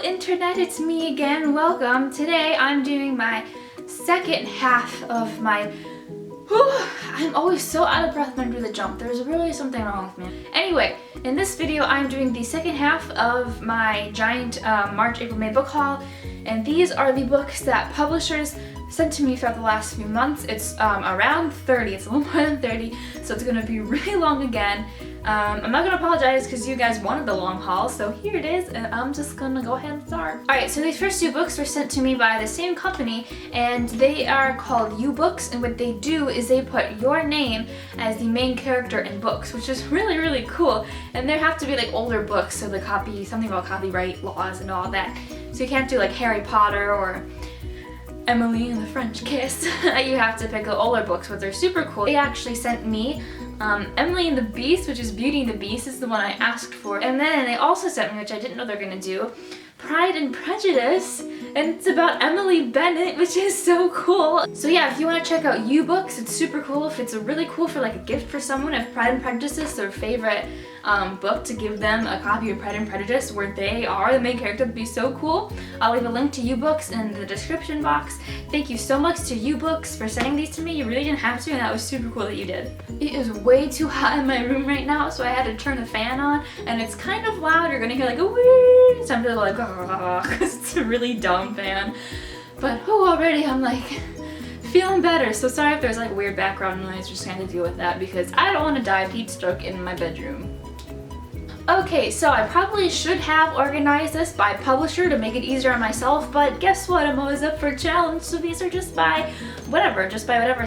internet, it's me again. Welcome. Today I'm doing my second half of my... I'm always so out of breath when I do the jump. There's really something wrong with me. Anyway, in this video I'm doing the second half of my giant March, April, May book haul. And these are the books that publishers sent to me throughout the last few months. It's around 30, it's a little more than 30, so it's gonna be really long again. I'm not gonna apologize because you guys wanted the long haul, so here it is, and I'm just gonna go ahead and start. Alright, so these first two books were sent to me by the same company, and they are called U Books, and what they do is they put your name as the main character in books, which is really, really cool. And there have to be like older books, so something about copyright laws and all that. So you can't do like Harry Potter or Emily and the French Kiss. You have to pick the older books, but they're super cool. They actually sent me Emily and the Beast, which is Beauty and the Beast, is the one I asked for. And then they also sent me, which I didn't know they were gonna do, Pride and Prejudice, and it's about Emily Bennett, which is so cool. So yeah, if you want to check out U Books, it's super cool. If it's really cool for like a gift for someone, if Pride and Prejudice is their favorite book, to give them a copy of Pride and Prejudice where they are the main character, would be so cool. I'll leave a link to U Books in the description box. Thank you so much to U Books for sending these to me. You really didn't have to, and that was super cool that you did. It is way too hot in my room right now, so I had to turn the fan on, and it's kind of loud. You're gonna hear like a wee, so I'm just like, because it's a really dumb fan. But already I'm like feeling better. So sorry if there's like weird background noise, just gonna have to deal with that because I don't want to die of heat stroke in my bedroom. Okay, so I probably should have organized this by publisher to make it easier on myself, but guess what? I'm always up for a challenge, so these are just by whatever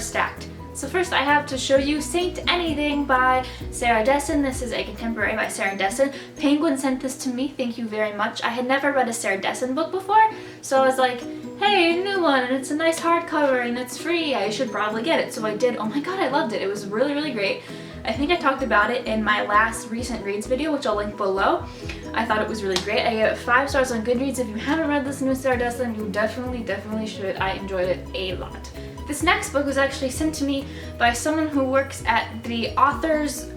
stacked. So first I have to show you Saint Anything by Sarah Dessen. This is a contemporary by Sarah Dessen. Penguin sent this to me, thank you very much. I had never read a Sarah Dessen book before, so I was like, hey, a new one, and it's a nice hardcover, and it's free, I should probably get it. So I did. Oh my god, I loved it. It was really, really great. I think I talked about it in my last recent reads video, which I'll link below. I thought it was really great. I gave it 5 stars on Goodreads. If you haven't read this new Sarah Dessen, you definitely should. I enjoyed it a lot. This next book was actually sent to me by someone who works at the Authors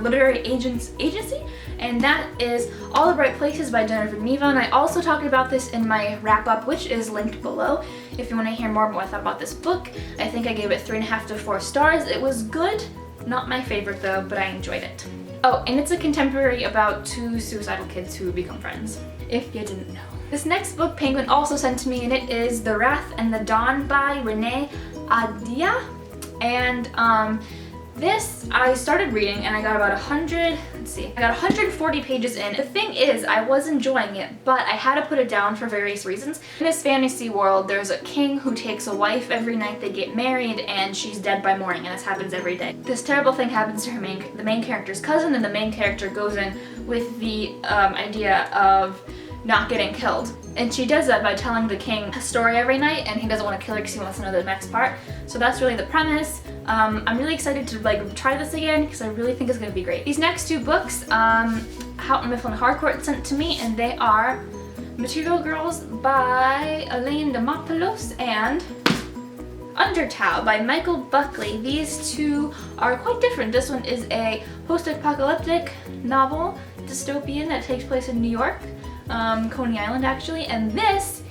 Literary Agency, and that is All the Bright Places by Jennifer Neva. And I also talked about this in my wrap-up, which is linked below. If you want to hear more about what I thought about this book, I think I gave it 3.5 to 4 stars. It was good. Not my favorite though, but I enjoyed it. Oh, and it's a contemporary about 2 suicidal kids who become friends, if you didn't know. This next book Penguin also sent to me, and it is The Wrath and the Dawn by Renee Ahdieh. And this I started reading and I got about 140 pages in. The thing is, I was enjoying it, but I had to put it down for various reasons. In this fantasy world, there's a king who takes a wife every night they get married, and she's dead by morning, and this happens every day. This terrible thing happens to the main character's cousin, and the main character goes in with the idea of not getting killed. And she does that by telling the king a story every night, and he doesn't want to kill her because he wants to know the next part. So that's really the premise. I'm really excited to like try this again because I really think it's going to be great. These next 2 books, Houghton Mifflin Harcourt sent to me, and they are Material Girls by Elaine Demopoulos and Undertow by Michael Buckley. These 2 are quite different. This one is a post-apocalyptic novel, dystopian, that takes place in New York. Coney Island actually, and this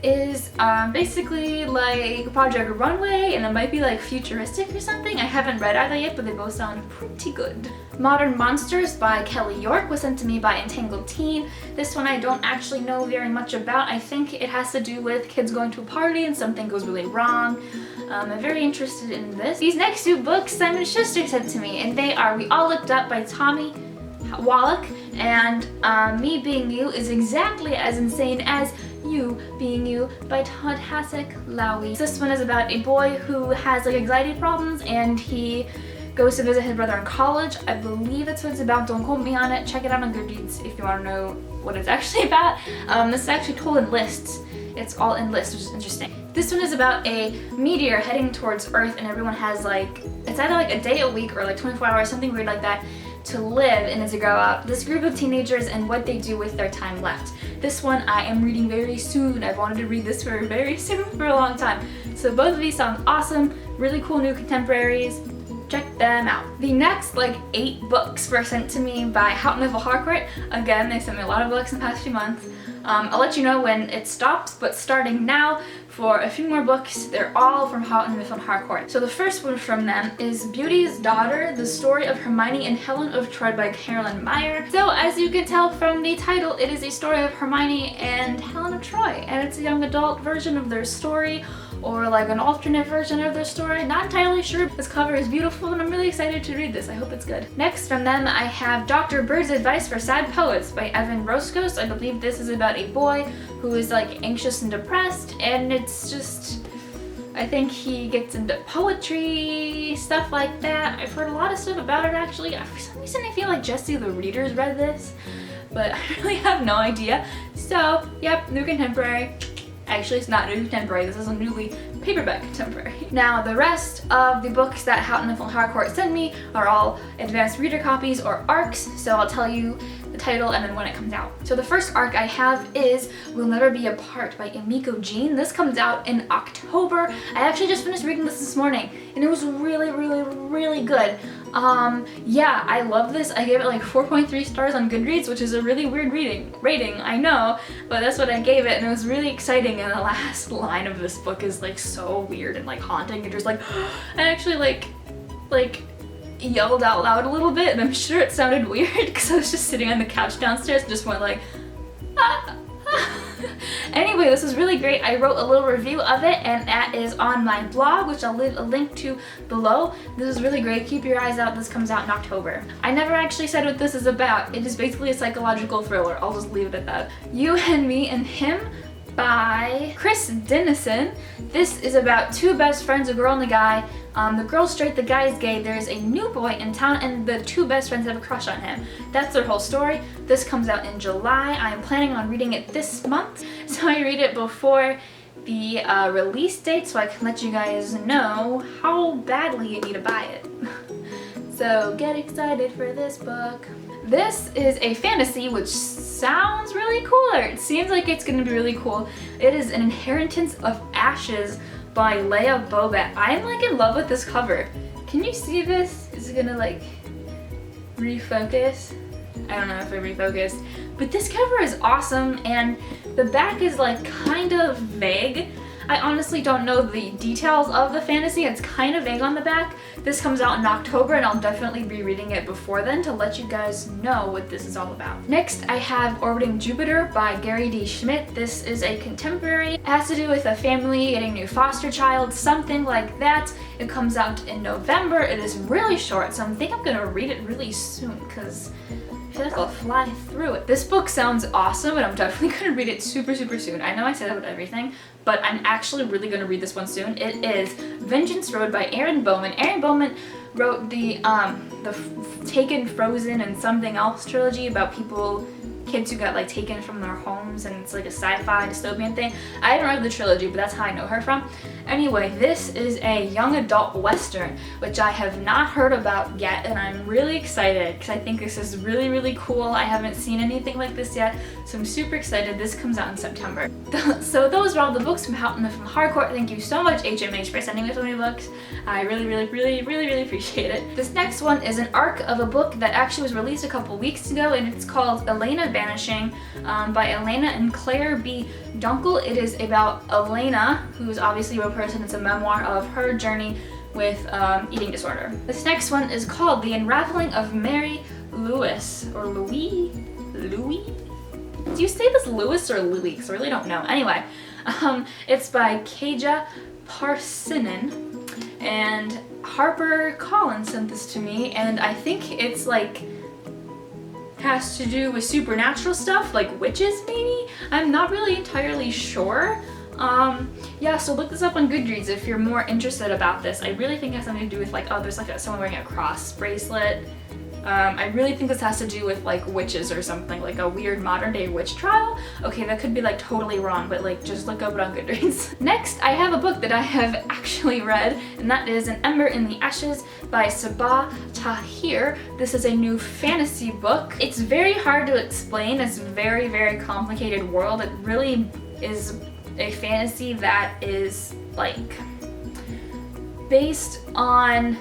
is basically like Project Runway, and it might be like futuristic or something. I haven't read either yet, but they both sound pretty good. Modern Monsters by Kelly York was sent to me by Entangled Teen. This one I don't actually know very much about. I think it has to do with kids going to a party and something goes really wrong. I'm very interested in this. These next 2 books Simon Schuster sent to me, and they are We All Looked Up by Tommy Wallach and Me Being You is Exactly as Insane as You Being You by Todd Hasek Lowy. This one is about a boy who has like anxiety problems, and he goes to visit his brother in college. I believe that's what it's about. Don't quote me on it. Check it out on Goodreads if you want to know what it's actually about. This is actually told in lists. It's all in lists, which is interesting. This one is about a meteor heading towards Earth, and everyone has like, it's either like a day a week or like 24 hours, something weird like that, to live and as they grow up. This group of teenagers and what they do with their time left. This one I am reading very soon. I've wanted to read this for very soon for a long time. So both of these sound awesome, really cool new contemporaries. check them out. The next like 8 books were sent to me by Houghton Harcourt. Again, they sent me a lot of books in the past few months. I'll let you know when it stops, but starting now for a few more books, they're all from Houghton Harcourt. So the first one from them is Beauty's Daughter, The Story of Hermione and Helen of Troy by Carolyn Meyer. So as you can tell from the title, it is a story of Hermione and Helen of Troy, and it's a young adult version of their story, or like an alternate version of their story. Not entirely sure. This cover is beautiful and I'm really excited to read this. I hope it's good. Next from them I have Dr. Bird's Advice for Sad Poets by Evan Roscos. I believe this is about a boy who is like anxious and depressed, and it's just, I think he gets into poetry, stuff like that. I've heard a lot of stuff about it actually. For some reason I feel like Jessie the Reader's read this, but I really have no idea. So, yep, new contemporary. Actually, it's not new contemporary, this is a newly paperback contemporary. Now, the rest of the books that Houghton Harcourt sent me are all advanced reader copies or ARCs, so I'll tell you the title and then when it comes out. So the first ARC I have is We'll Never Be Apart by Emiko Jean. This comes out in October. I actually just finished reading this morning and it was really, really, really good. Yeah, I love this. I gave it like 4.3 stars on Goodreads, which is a really weird rating, I know, but that's what I gave it, and it was really exciting, and the last line of this book is like so weird and like haunting, and just like, I actually like yelled out loud a little bit, and I'm sure it sounded weird because I was just sitting on the couch downstairs and just went like, ah. Anyway, this was really great. I wrote a little review of it and that is on my blog, which I'll leave a link to below. This is really great. Keep your eyes out. This comes out in October. I never actually said what this is about. It is basically a psychological thriller. I'll just leave it at that. You and Me and Him by Chris Dennison. This is about 2 best friends, a girl and a guy. The girl's straight, the guy's gay. There's a new boy in town and the 2 best friends have a crush on him. That's their whole story. This comes out in July. I am planning on reading it this month, so I read it before the release date so I can let you guys know how badly you need to buy it. So get excited for this book. This is a fantasy which sounds really cooler. It seems like it's gonna be really cool. It is An Inheritance of Ashes by Leah Bobet. I am like in love with this cover. Can you see this? Is it gonna like refocus? I don't know if it refocused, but this cover is awesome and the back is like kind of vague. I honestly don't know the details of the fantasy. It's kind of vague on the back. This comes out in October and I'll definitely be reading it before then to let you guys know what this is all about. Next, I have Orbiting Jupiter by Gary D. Schmidt. This is a contemporary. It has to do with a family getting a new foster child, something like that. It comes out in November. It is really short, so I think I'm gonna read it really soon because I feel like I'll fly through it. This book sounds awesome and I'm definitely gonna read it super, super soon. I know I said that with everything, but I'm actually really gonna read this one soon. It is Vengeance Road by Erin Bowman. Erin Bowman wrote the Taken, Frozen, and Something Else trilogy about kids who got like taken from their homes, and it's like a sci-fi dystopian thing. I haven't read the trilogy, but that's how I know her from. Anyway, this is a young adult western, which I have not heard about yet, and I'm really excited because I think this is really, really cool. I haven't seen anything like this yet, so I'm super excited. This comes out in September. So those are all the books from Houghton Harcourt. Thank you so much, HMH, for sending me so many books. I really, really, really, really, really appreciate it. This next one is an arc of a book that actually was released a couple weeks ago, and it's called Elena Vanishing by Elena and Claire B. Dunkel. It is about Elena, who's obviously a real person. It's a memoir of her journey with eating disorder. This next one is called The Unraveling of Mary Louis, or Louis? Louis? Do you say this Louis or Louis? Because I really don't know. Anyway, it's by Kaja Parsinen, and Harper Collins sent this to me, and I think it's like has to do with supernatural stuff, like witches maybe? I'm not really entirely sure. Yeah, so look this up on Goodreads if you're more interested about this. I really think it has something to do with like, oh, there's like someone wearing a cross bracelet. I really think this has to do with like witches or something, like a weird modern day witch trial. Okay, that could be like totally wrong, but like just look up it on Goodreads. Next, I have a book that I have actually read, and that is An Ember in the Ashes by Sabah Tahir. This is a new fantasy book. It's very hard to explain. It's a very, very complicated world. It really is a fantasy that is like based on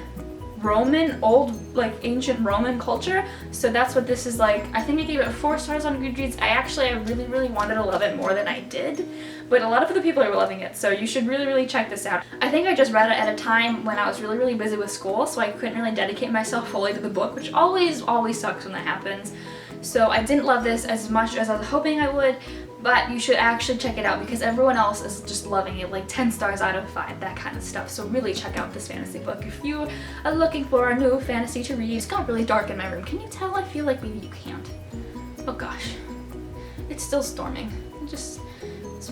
Roman, old, like ancient Roman culture. So that's what this is like. I think I gave it 4 stars on Goodreads. I really wanted to love it more than I did, but a lot of other people are loving it, so you should really check this out. I think I just read it at a time when I was really busy with school, so I couldn't really dedicate myself fully to the book, which always sucks when that happens. So I didn't love this as much as I was hoping I would, but you should actually check it out because everyone else is just loving it, like 10 stars out of 5, that kind of stuff. So really check out this fantasy book if you are looking for a new fantasy to read. It's got really dark in my room. Can you tell? I feel like maybe you can't. Oh gosh. It's still storming. This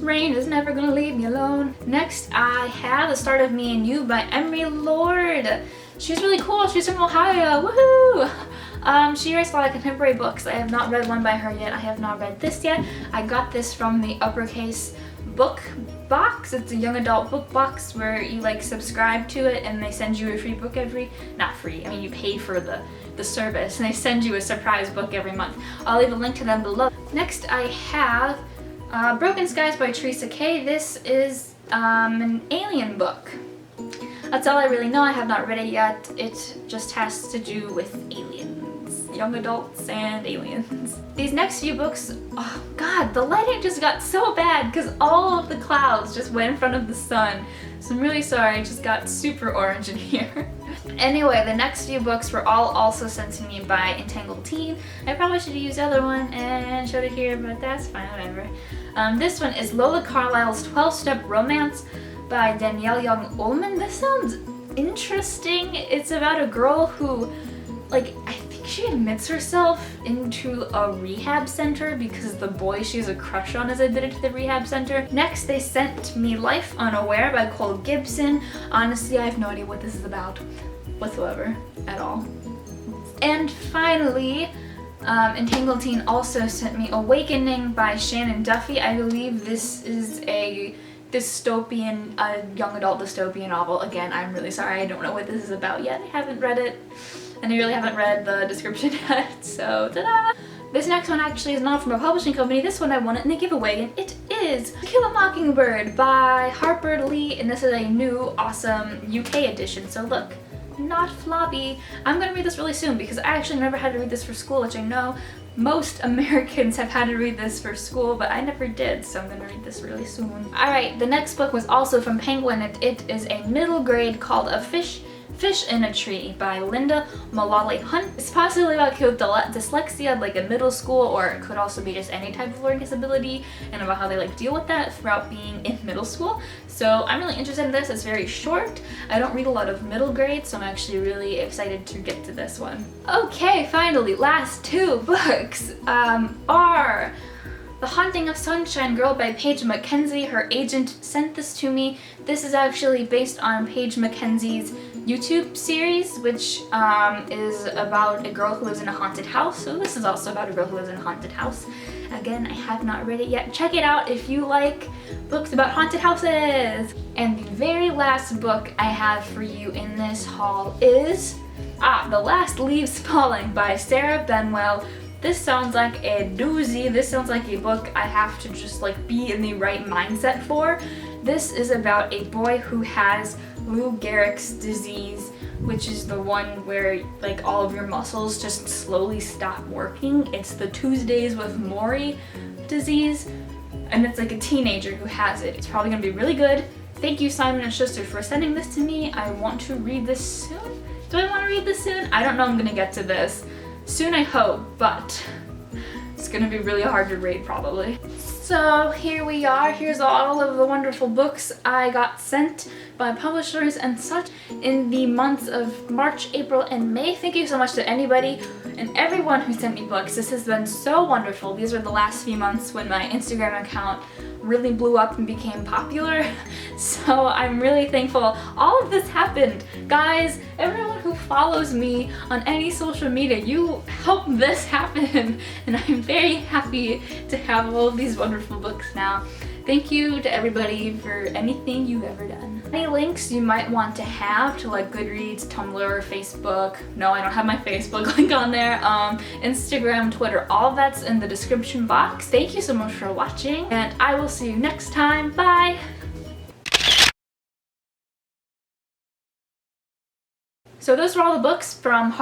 rain is never gonna leave me alone. Next, I have The Start of Me and You by Emery Lord. She's really cool. She's from Ohio. Woohoo! She writes a lot of contemporary books. I have not read one by her yet. I have not read this yet. I got this from the Uppercase book box. It's a young adult book box where you like subscribe to it and they send you a free book not free, I mean you pay for the service, and they send you a surprise book every month. I'll leave a link to them below. Next I have Broken Skies by Teresa Kay. This is an alien book. That's all I really know. I have not read it yet. It just has to do with aliens, young adults and aliens. These next few books, oh god, the lighting just got so bad because all of the clouds just went in front of the sun. So I'm really sorry, it just got super orange in here. Anyway, the next few books were all also sent to me by Entangled Teen. I probably should have used the other one and showed it here, but that's fine, whatever. This one is Lola Carlyle's 12-Step Romance by Danielle Young Ullman. This sounds interesting. It's about a girl who, like, I think she admits herself into a rehab center because the boy she has a crush on is admitted to the rehab center. Next, they sent me Life Unaware by Cole Gibson. Honestly, I have no idea what this is about whatsoever at all. And finally, Entangled Teen also sent me Awakening by Shannon Duffy. I believe this is a dystopian, young adult dystopian novel. Again, I'm really sorry, I don't know what this is about yet. I haven't read it, and I really haven't read the description yet, so ta-da! This next one actually is not from a publishing company. This one I won it in a giveaway, and it is To Kill a Mockingbird by Harper Lee, and this is a new, awesome UK edition, so look. Not floppy. I'm gonna read this really soon because I actually never had to read this for school, which I know most Americans have had to read this for school, but I never did, so I'm gonna read this really soon. Alright, the next book was also from Penguin, and it is a middle grade called A Fish in a Tree by Linda Mullally Hunt. It's possibly about kids with dyslexia, like in middle school, or it could also be just any type of learning disability, and about how they like deal with that throughout being in middle school. So I'm really interested in this. It's very short. I don't read a lot of middle grade, so I'm actually really excited to get to this one. Okay, finally, last 2 books are The Haunting of Sunshine Girl by Paige Mackenzie. Her agent sent this to me. This is actually based on Paige Mackenzie's YouTube series, which is about a girl who lives in a haunted house. So this is also about a girl who lives in a haunted house. Again, I have not read it yet. Check it out if you like books about haunted houses. And the very last book I have for you in this haul is The Last Leaves Falling by Sarah Benwell. This sounds like a doozy. This sounds like a book I have to just like be in the right mindset for. This is about a boy who has Lou Gehrig's disease, which is the one where like all of your muscles just slowly stop working. It's the Tuesdays with Morrie disease, and it's like a teenager who has it. It's probably gonna be really good. Thank you, Simon & Schuster, for sending this to me. I want to read this soon. Do I want to read this soon? I don't know I'm gonna get to this. Soon, I hope, but it's gonna be really hard to read probably. So here we are. Here's all of the wonderful books I got sent by publishers and such in the months of March, April, and May. Thank you so much to anybody and everyone who sent me books. This has been so wonderful. These were the last few months when my Instagram account really blew up and became popular. So I'm really thankful all of this happened. Guys, everyone who follows me on any social media, you helped this happen. And I'm very happy to have all of these wonderful books now. Thank you to everybody for anything you've ever done. Any links you might want to have to like Goodreads, Tumblr, Facebook. No, I don't have my Facebook link on there. Instagram, Twitter, all that's in the description box. Thank you so much for watching, and I will see you next time. Bye! So those were all the books from